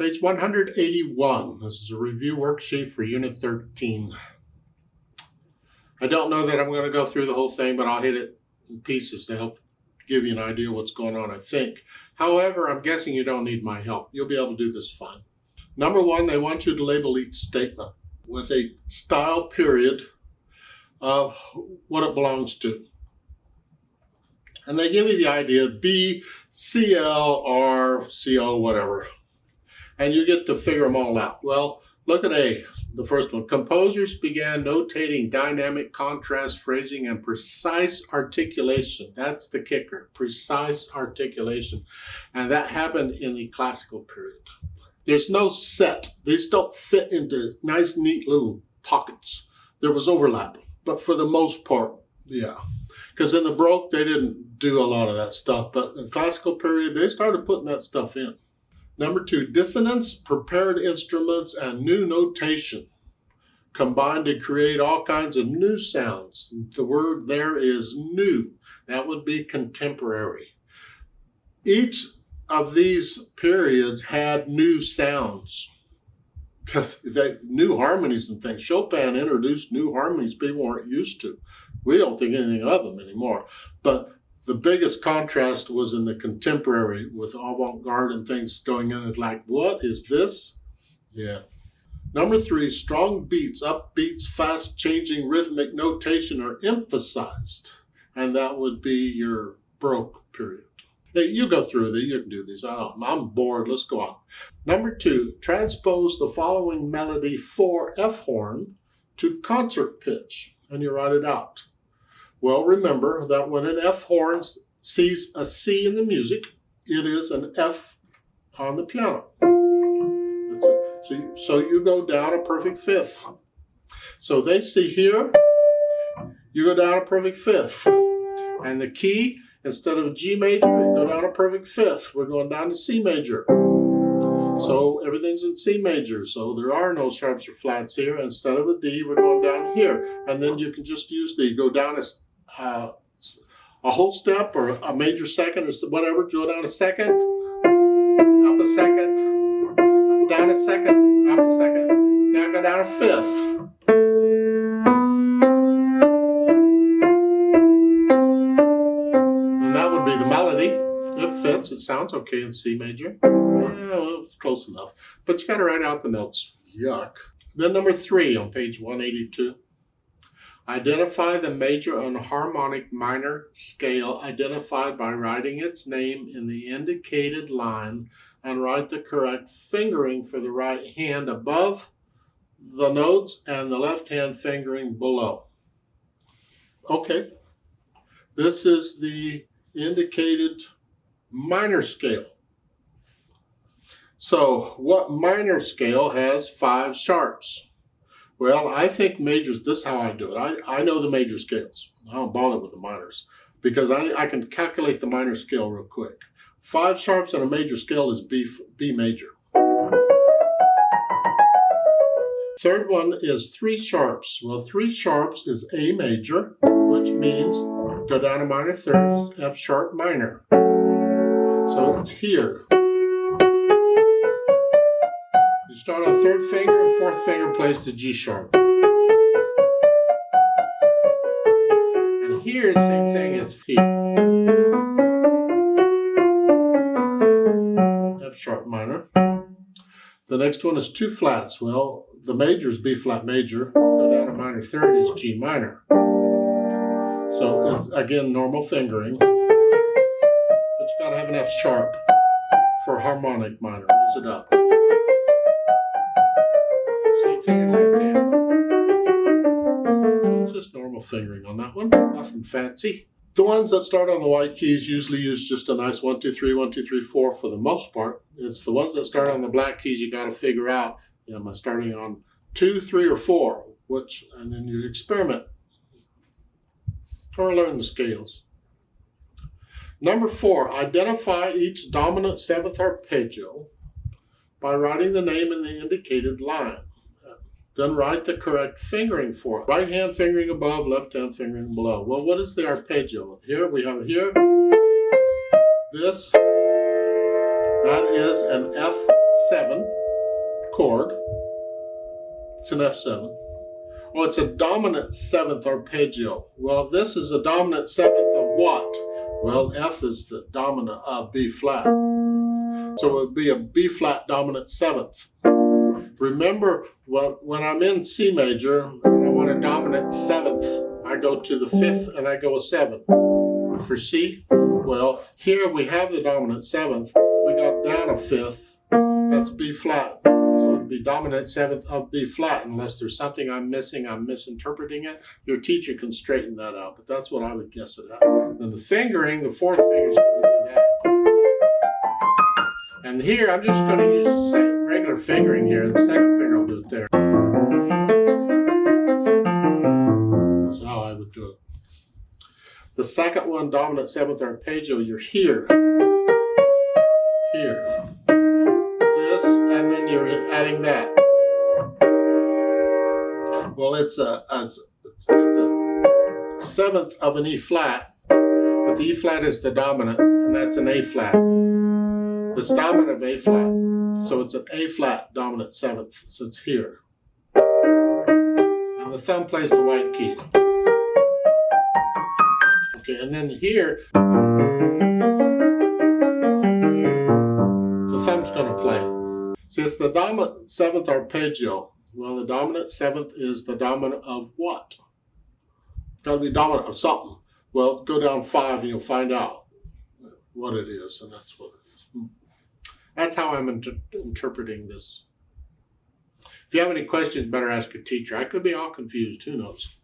Page 181. This is a review worksheet for Unit 13. I don't know that I'm going to go through the whole thing, but I'll hit it in pieces to help give you an idea what's going on, I think. However, I'm guessing you don't need my help. You'll be able to do this fine. Number one, they want you to label each statement with a style period of what it belongs to. And they give you the idea B, CL, R, CO, whatever. And you get to figure them all out. Well, look at A, the first one. Composers began notating dynamic contrast, phrasing, and precise articulation. That's the kicker, precise articulation. And that happened in the classical period. There's no set. These don't fit into nice, neat little pockets. There was overlap, but for the most part, yeah. Because in the Baroque, they didn't do a lot of that stuff, but in the classical period, they started putting that stuff in. Number two, dissonance, prepared instruments, and new notation combined to create all kinds of new sounds. The word there is new. That would be contemporary. Each of these periods had new sounds because they new harmonies and things. Chopin introduced new harmonies people weren't used to. We don't think anything of them anymore. But the biggest contrast was in the contemporary with avant-garde and things going in. It's like, what is this? Yeah. Number three, strong beats, upbeats, fast changing rhythmic notation are emphasized. And that would be your Baroque period. Hey, you go through these, you can do these. I'm bored, let's go on. Number two, transpose the following melody for F horn to concert pitch. And you write it out. Well, remember that when an F horn sees a C in the music, it is an F on the piano. So you go down a perfect fifth. So they see here, you go down a perfect fifth. And the key, instead of G major, you go down a perfect fifth. We're going down to C major. So everything's in C major. So there are no sharps or flats here. Instead of a D, we're going down here. And then you can just use the, go down a whole step or a major second or whatever. Go down a second, up a second, down a second, up a second. Now go down a fifth. And that would be the melody. It fits. It sounds okay in C major. Well, it's close enough. But you got to write out the notes. Yuck. Then number three on page 182. Identify the major and harmonic minor scale identified by writing its name in the indicated line and write the correct fingering for the right hand above the notes and the left hand fingering below. Okay. This is the indicated minor scale. So what minor scale has 5 sharps? Well, I think majors, this is how I do it. I know the major scales. I don't bother with the minors because I can calculate the minor scale real quick. 5 sharps on a major scale is B major. Third one is 3 sharps. Well, 3 sharps is A major, which means go down a minor third, F sharp minor. So it's here. You start on third finger and fourth finger plays the G sharp. And here, same thing as F. F sharp minor. The next one is 2 flats. Well, the major is B flat major. Go down a minor third is G minor. So it's, again, normal fingering. But you got to have an F sharp for harmonic minor. Raise it up. Same thing in left hand. So it's just normal fingering on that one. Nothing fancy. The ones that start on the white keys usually use just a nice 1, 2, 3, 1, 2, 3, 4 for the most part. It's the ones that start on the black keys you got to figure out. Am I starting on 2, 3, or 4? Which, and then you experiment or learn the scales. Number 4, identify each dominant 7th arpeggio by writing the name in the indicated line. Then write the correct fingering for it. Right hand fingering above, left hand fingering below. Well, what is the arpeggio? Here, we have it here. This, that is an F 7 chord. It's an F7. Well, it's a dominant 7th arpeggio. Well, this is a dominant 7th of what? Well, F is the dominant of B flat. So it would be a B flat dominant 7th. Remember, when I'm in C major and I want a dominant 7th, I go to the 5th and I go a 7. For C, well, here we have the dominant 7th. We got down a 5th. That's B flat. So it'd be dominant 7th of B flat. Unless there's something I'm missing, I'm misinterpreting it. Your teacher can straighten that out, but that's what I would guess it at. And the fingering, the 4th finger is going to do that. And here, I'm just going to use the same regular fingering here. The 2nd finger will do it there. That's how I would do it. The 2nd one, dominant 7th arpeggio, you're here. Here. This, and then you're adding that. Well, it's a 7th of an E flat, but the E flat is the dominant, and that's an A flat. It's dominant of A flat, so it's an A flat dominant 7th, so it's here. And the thumb plays the white key. Okay, and then here, the thumb's going to play. See, it's the dominant 7th arpeggio. Well, the dominant 7th is the dominant of what? Got to be dominant of something. Well, go down 5 and you'll find out what it is, and that's what it is. That's how I'm interpreting this. If you have any questions, better ask your teacher. I could be all confused. Who knows?